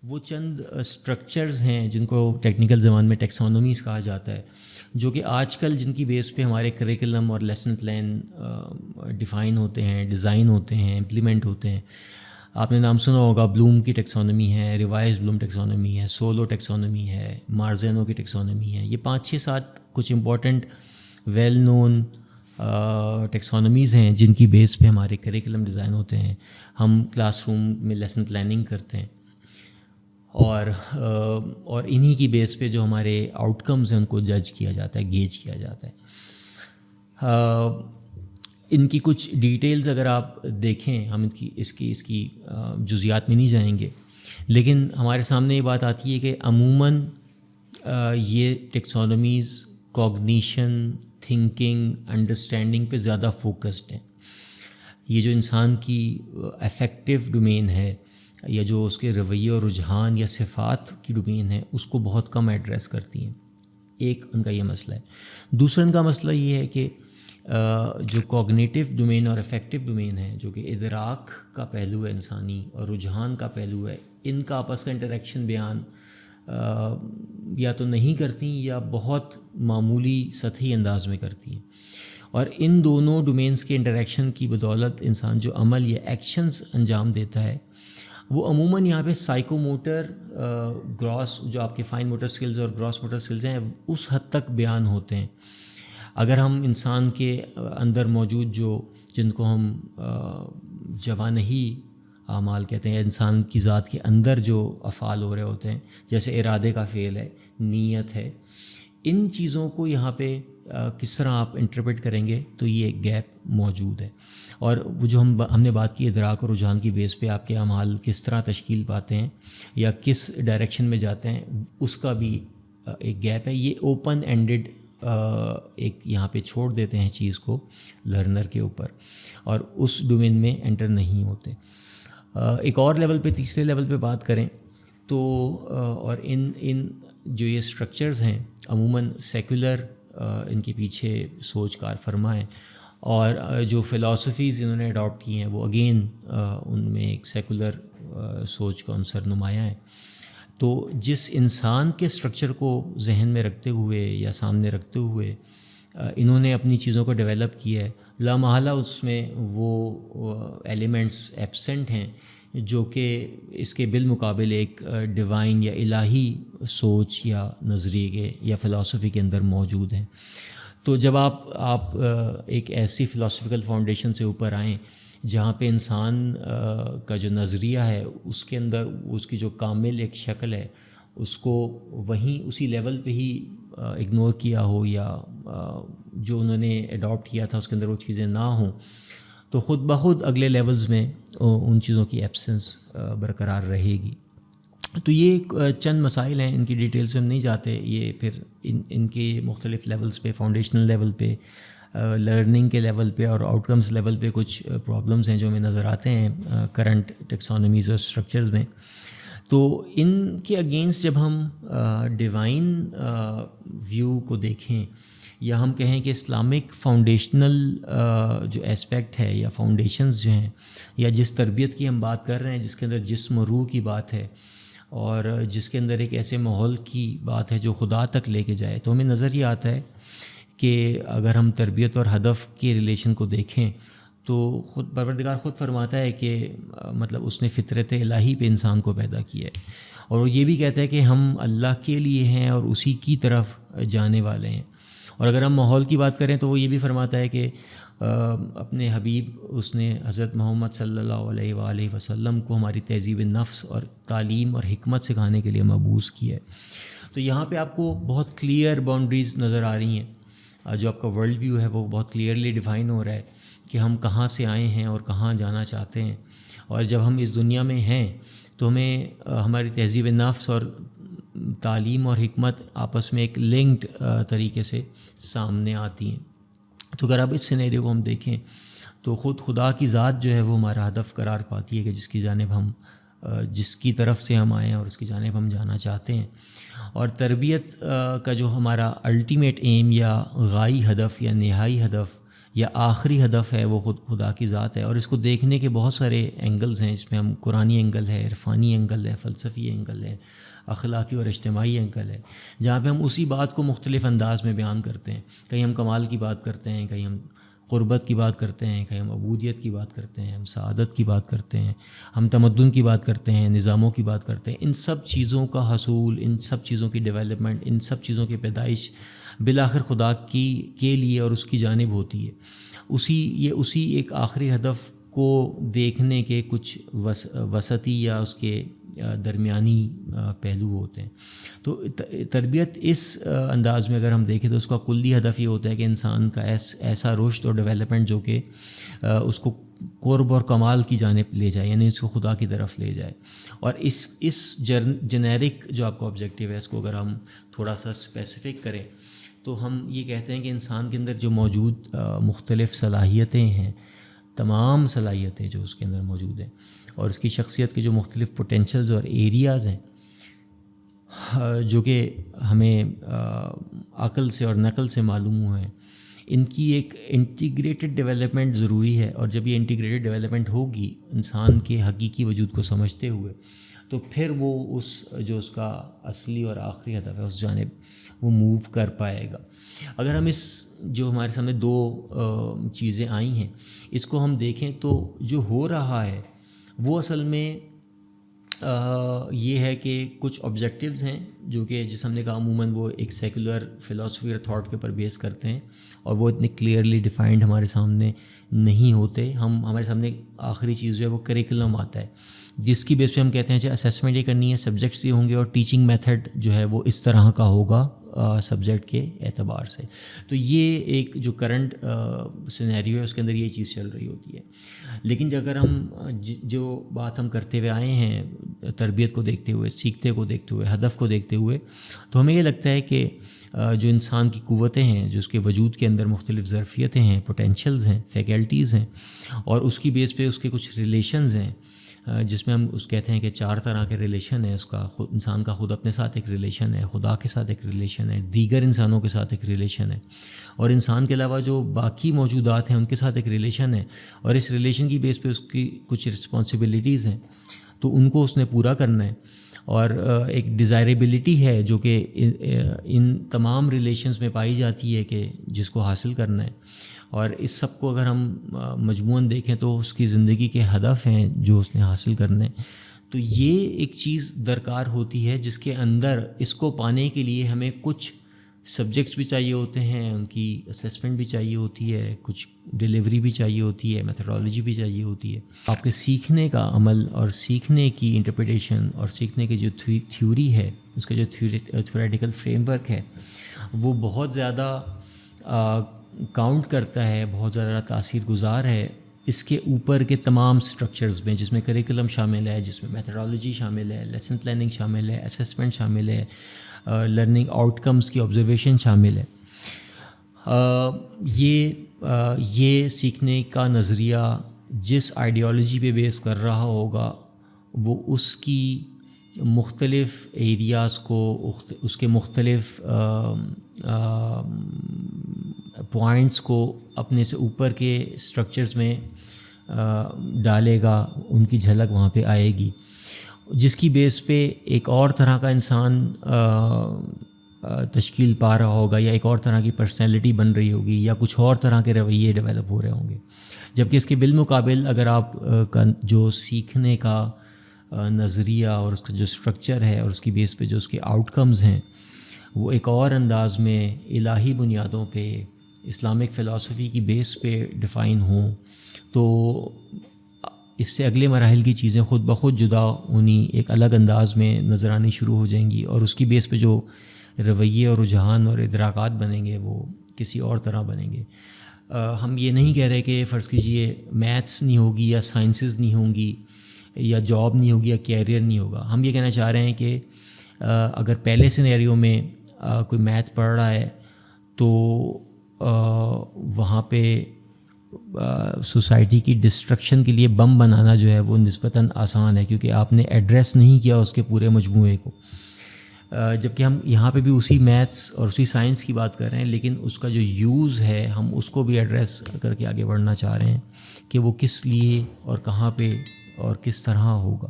وہ چند اسٹرکچرز ہیں جن کو ٹیکنیکل زبان میں ٹیکسانومیز کہا جاتا ہے، جو کہ آج کل جن کی بیس پہ ہمارے کریکلم اور لیسن پلان ڈیفائن ہوتے ہیں، ڈیزائن ہوتے ہیں، امپلیمنٹ ہوتے ہیں۔ آپ نے نام سنا ہوگا، بلوم کی ٹیکسانومی ہے، ریوائز بلوم ٹیکسانومی ہے، سولو ٹیکسانومی ہے، مارزینو کی ٹیکسانومی ہے۔ یہ 5-6-7 کچھ امپورٹنٹ ویل نون ٹیکسانومیز ہیں جن کی بیس پہ ہمارے کریکلم ڈیزائن ہوتے ہیں، ہم کلاس روم میں لیسن پلاننگ کرتے ہیں، اور انہی کی بیس پہ جو ہمارے آؤٹ کمز ہیں ان کو جج کیا جاتا ہے، گیج کیا جاتا ہے۔ ان کی کچھ ڈیٹیلز اگر آپ دیکھیں، ہم اس کی جزیات میں نہیں جائیں گے، لیکن ہمارے سامنے یہ بات آتی ہے کہ عموماً یہ ٹیکسانومیز کوگنیشن، تھنکنگ، انڈرسٹینڈنگ پہ زیادہ فوکسڈ ہیں۔ یہ جو انسان کی افیکٹو ڈومین ہے، یا جو اس کے رویے اور رجحان یا صفات کی ڈومین ہے، اس کو بہت کم ایڈریس کرتی ہیں۔ ایک ان کا یہ مسئلہ ہے۔ دوسرا ان کا مسئلہ یہ ہے کہ جو کوگنیٹیو ڈومین اور افیکٹو ڈومین ہے، جو کہ ادراک کا پہلو ہے انسانی اور رجحان کا پہلو ہے، ان کا آپس کا انٹریکشن بیان یا تو نہیں کرتی یا بہت معمولی سطحی انداز میں کرتی ہیں، اور ان دونوں ڈومینز کے انٹریکشن کی بدولت انسان جو عمل یا ایکشنز انجام دیتا ہے، وہ عموماً یہاں پہ سائیکو موٹر گراس، جو آپ کے فائن موٹر سکلز اور گراس موٹر سکلز ہیں، اس حد تک بیان ہوتے ہیں۔ اگر ہم انسان کے اندر موجود جن کو ہم جوانحی اعمال کہتے ہیں، انسان کی ذات کے اندر جو افعال ہو رہے ہوتے ہیں، جیسے ارادے کا فعل ہے، نیت ہے، ان چیزوں کو یہاں پہ کس طرح آپ انٹرپریٹ کریں گے تو یہ ایک گیپ موجود ہے۔ اور وہ جو ہم نے بات کی ادراک اور رجحان کی بیس پہ آپ کے اعمال کس طرح تشکیل پاتے ہیں یا کس ڈائریکشن میں جاتے ہیں، اس کا بھی ایک گیپ ہے۔ یہ اوپن اینڈڈ ایک یہاں پہ چھوڑ دیتے ہیں چیز کو لرنر کے اوپر، اور اس ڈومین میں انٹر نہیں ہوتے۔ ایک اور لیول پہ، تیسرے لیول پہ بات کریں تو اور ان جو یہ اسٹرکچرز ہیں عموماً سیکولر ان کے پیچھے سوچ کار فرما ہے، اور جو فلاسفیز انہوں نے اڈاپٹ کی ہیں وہ اگین ان میں ایک سیکولر سوچ کا عنصر نمایاں ہے۔ تو جس انسان کے اسٹرکچر کو ذہن میں رکھتے ہوئے یا سامنے رکھتے ہوئے انہوں نے اپنی چیزوں کو ڈیولپ کیا ہے، لامحالہ اس میں وہ ایلیمنٹس ایبسنٹ ہیں جو کہ اس کے بالمقابل ایک ڈیوائن یا الہی سوچ یا نظریے کے یا فلاسفی کے اندر موجود ہیں۔ تو جب آپ ایک ایسی فلاسفیکل فاؤنڈیشن سے اوپر آئیں جہاں پہ انسان کا جو نظریہ ہے اس کے اندر اس کی جو کامل ایک شکل ہے، اس کو وہیں اسی لیول پہ ہی اگنور کیا ہو، یا جو انہوں نے اڈاپٹ کیا تھا اس کے اندر وہ چیزیں نہ ہوں، تو خود بخود اگلے لیولز میں ان چیزوں کی ایبسنس برقرار رہے گی۔ تو یہ چند مسائل ہیں، ان کی ڈیٹیلز میں ہم نہیں جاتے۔ یہ پھر ان کے مختلف لیولز پہ، فاؤنڈیشنل لیول پہ، لرننگ کے لیول پہ اور آؤٹ کمز لیول پہ کچھ پرابلمز ہیں جو ہمیں نظر آتے ہیں کرنٹ ٹیکسانومیز اور اسٹرکچرز میں۔ تو ان کے اگینسٹ جب ہم ڈیوائن ویو کو دیکھیں، یا ہم کہیں کہ اسلامک فاؤنڈیشنل جو ایسپیکٹ ہے یا فاؤنڈیشنز جو ہیں، یا جس تربیت کی ہم بات کر رہے ہیں، جس کے اندر جسم و روح کی بات ہے اور جس کے اندر ایک ایسے ماحول کی بات ہے جو خدا تک لے کے جائے، تو ہمیں نظر یہ آتا ہے کہ اگر ہم تربیت اور ہدف کے ریلیشن کو دیکھیں تو خود پروردگار خود فرماتا ہے کہ مطلب اس نے فطرت الہی پہ انسان کو پیدا کیا ہے، اور وہ یہ بھی کہتا ہے کہ ہم اللہ کے لیے ہیں اور اسی کی طرف جانے والے ہیں۔ اور اگر ہم ماحول کی بات کریں تو وہ یہ بھی فرماتا ہے کہ اپنے حبیب اس نے حضرت محمد صلی اللہ علیہ وآلہ وسلم کو ہماری تہذیب نفس اور تعلیم اور حکمت سکھانے کے لیے مبعوث کیا ہے۔ تو یہاں پہ آپ کو بہت کلیئر باؤنڈریز نظر آ رہی ہیں، جو آپ کا ورلڈ ویو ہے وہ بہت کلیئرلی ڈیفائن ہو رہا ہے کہ ہم کہاں سے آئے ہیں اور کہاں جانا چاہتے ہیں، اور جب ہم اس دنیا میں ہیں تو ہمیں ہماری تہذیب نفس اور تعلیم اور حکمت آپس میں ایک لنکڈ طریقے سے سامنے آتی ہیں۔ تو اگر اب اس سینیریو کو ہم دیکھیں تو خود خدا کی ذات جو ہے وہ ہمارا ہدف قرار پاتی ہے کہ جس کی جانب ہم جس کی طرف سے ہم آئے ہیں اور اس کی جانب ہم جانا چاہتے ہیں۔ اور تربیت کا جو ہمارا الٹیمیٹ ایم یا غائی ہدف یا نہائی ہدف یا آخری ہدف ہے وہ خدا کی ذات ہے. اور اس کو دیکھنے کے بہت سارے اینگلز ہیں، جس میں ہم قرآنی اینگل ہے، عرفانی اینگل ہے، فلسفی اینگل ہے، اخلاقی اور اجتماعی اینگل ہے، جہاں پہ ہم اسی بات کو مختلف انداز میں بیان کرتے ہیں. کہیں ہم کمال کی بات کرتے ہیں، کہیں ہم قربت کی بات کرتے ہیں، کہیں ہم عبودیت کی بات کرتے ہیں، ہم سعادت کی بات کرتے ہیں، ہم تمدن کی بات کرتے ہیں، نظاموں کی بات کرتے ہیں. ان سب چیزوں کا حصول، ان سب چیزوں کی ڈیولپمنٹ، ان سب چیزوں کی پیدائش بالآخر خدا کے لیے اور اس کی جانب ہوتی ہے. اسی ایک آخری ہدف کو دیکھنے کے کچھ وسطی یا اس کے درمیانی پہلو ہوتے ہیں. تو تربیت اس انداز میں اگر ہم دیکھیں تو اس کا کلی ہدف یہ ہوتا ہے کہ انسان کا ایسا رشد اور ڈیولپمنٹ جو کہ اس کو قرب اور کمال کی جانب لے جائے، یعنی اس کو خدا کی طرف لے جائے. اور اس جنیرک جو آپ کا آبجیکٹیو ہے، اس کو اگر ہم تھوڑا سا اسپیسیفک کریں تو ہم یہ کہتے ہیں کہ انسان کے اندر جو موجود مختلف صلاحیتیں ہیں، تمام صلاحیتیں جو اس کے اندر موجود ہیں، اور اس کی شخصیت کے جو مختلف پوٹینشلز اور ایریاز ہیں جو کہ ہمیں عقل سے اور نقل سے معلوم ہوئے ہیں، ان کی ایک انٹیگریٹڈ ڈیولپمنٹ ضروری ہے. اور جب یہ انٹیگریٹڈ ڈیولپمنٹ ہوگی انسان کے حقیقی وجود کو سمجھتے ہوئے، تو پھر وہ اس کا اصلی اور آخری ہدف ہے اس جانب وہ موو کر پائے گا. اگر ہم جو ہمارے سامنے دو چیزیں آئی ہیں، اس کو ہم دیکھیں تو جو ہو رہا ہے وہ اصل میں یہ ہے کہ کچھ آبجیکٹیوز ہیں جو کہ جس ہم نے کہا عموماً وہ ایک سیکولر فلاسفی اور تھاٹ کے اوپر بیس کرتے ہیں، اور وہ اتنے کلیئرلی ڈیفائنڈ ہمارے سامنے نہیں ہوتے. ہمارے سامنے آخری چیز جو ہے وہ کریکولم آتا ہے، جس کی بیس پہ ہم کہتے ہیں کہ اسیسمنٹ یہ کرنی ہے، سبجیکٹس یہ ہوں گے، اور ٹیچنگ میتھڈ جو ہے وہ اس طرح کا ہوگا سبجیکٹ کے اعتبار سے. تو یہ ایک جو کرنٹ سینیریو ہے اس کے اندر یہ چیز چل رہی ہوتی ہے. لیکن اگر ہم جو بات ہم کرتے ہوئے آئے ہیں تربیت کو دیکھتے ہوئے، سیکھتے کو دیکھتے ہوئے، ہدف کو دیکھتے ہوئے، تو ہمیں یہ لگتا ہے کہ جو انسان کی قوتیں ہیں، جو اس کے وجود کے اندر مختلف ظرفیتیں ہیں، پوٹینشلز ہیں، فیکلٹیز ہیں، اور اس کی بیس پہ اس کے کچھ ریلیشنز ہیں، جس میں ہم کہتے ہیں کہ 4 طرح کے ریلیشن ہے. اس کا خود انسان کا خود اپنے ساتھ ایک ریلیشن ہے، خدا کے ساتھ ایک ریلیشن ہے، دیگر انسانوں کے ساتھ ایک ریلیشن ہے، اور انسان کے علاوہ جو باقی موجودات ہیں ان کے ساتھ ایک ریلیشن ہے. اور اس ریلیشن کی بیس پہ اس کی کچھ رسپانسبلٹیز ہیں، تو ان کو اس نے پورا کرنا ہے. اور ایک ڈیزائریبلٹی ہے جو کہ ان تمام ریلیشنز میں پائی جاتی ہے کہ جس کو حاصل کرنا ہے. اور اس سب کو اگر ہم مجموعاً دیکھیں تو اس کی زندگی کے ہدف ہیں جو اس نے حاصل کرنے. تو یہ ایک چیز درکار ہوتی ہے جس کے اندر اس کو پانے کے لیے ہمیں کچھ سبجیکٹس بھی چاہیے ہوتے ہیں، ان کی اسیسمنٹ بھی چاہیے ہوتی ہے، کچھ ڈیلیوری بھی چاہیے ہوتی ہے، میتھڈالوجی بھی چاہیے ہوتی ہے. آپ کے سیکھنے کا عمل اور سیکھنے کی انٹرپریٹیشن اور سیکھنے کی جو تھیوری ہے، اس کا جو تھیوریٹیکل فریم ورک ہے، وہ بہت زیادہ کاؤنٹ کرتا ہے، بہت زیادہ تاثیر گزار ہے اس کے اوپر کے تمام سٹرکچرز میں، جس میں کریکولم شامل ہے، جس میں میتھڈالوجی شامل ہے، لیسن پلاننگ شامل ہے، اسیسمنٹ شامل ہے، لرننگ آؤٹ کمز کی آبزرویشن شامل ہے. یہ سیکھنے کا نظریہ جس آئیڈیالوجی پہ بیس کر رہا ہوگا وہ اس کی مختلف ایریاز کو، اس کے مختلف پوائنٹس کو اپنے سے اوپر کے سٹرکچرز میں ڈالے گا، ان کی جھلک وہاں پہ آئے گی، جس کی بیس پہ ایک اور طرح کا انسان تشکیل پا رہا ہوگا، یا ایک اور طرح کی پرسنالٹی بن رہی ہوگی، یا کچھ اور طرح کے رویے ڈیولپ ہو رہے ہوں گے. جبکہ اس کے بالمقابل اگر آپ کا جو سیکھنے کا نظریہ اور اس کا جو سٹرکچر ہے اور اس کی بیس پہ جو اس کے آؤٹ کمز ہیں وہ ایک اور انداز میں الہی بنیادوں پہ، اسلامک فلسفی کی بیس پہ ڈیفائن ہوں، تو اس سے اگلے مراحل کی چیزیں خود بخود جدا ہونی ایک الگ انداز میں نظر آنی شروع ہو جائیں گی، اور اس کی بیس پہ جو رویے اور رجحان اور ادراکات بنیں گے وہ کسی اور طرح بنیں گے. ہم یہ نہیں کہہ رہے کہ فرض کیجئے میتھس نہیں ہوگی یا سائنسز نہیں ہوں گی یا جاب نہیں ہوگی یا کیریئر نہیں ہوگا. ہم یہ کہنا چاہ رہے ہیں کہ اگر پہلے سینیریو میں کوئی میتھ پڑھ رہا ہے تو وہاں پہ سوسائٹی کی ڈسٹرکشن کے لیے بم بنانا جو ہے وہ نسبتاً آسان ہے، کیونکہ آپ نے ایڈریس نہیں کیا اس کے پورے مجموعے کو. جبکہ ہم یہاں پہ بھی اسی میتھس اور اسی سائنس کی بات کر رہے ہیں، لیکن اس کا جو یوز ہے ہم اس کو بھی ایڈریس کر کے آگے بڑھنا چاہ رہے ہیں کہ وہ کس لیے اور کہاں پہ اور کس طرح ہوگا.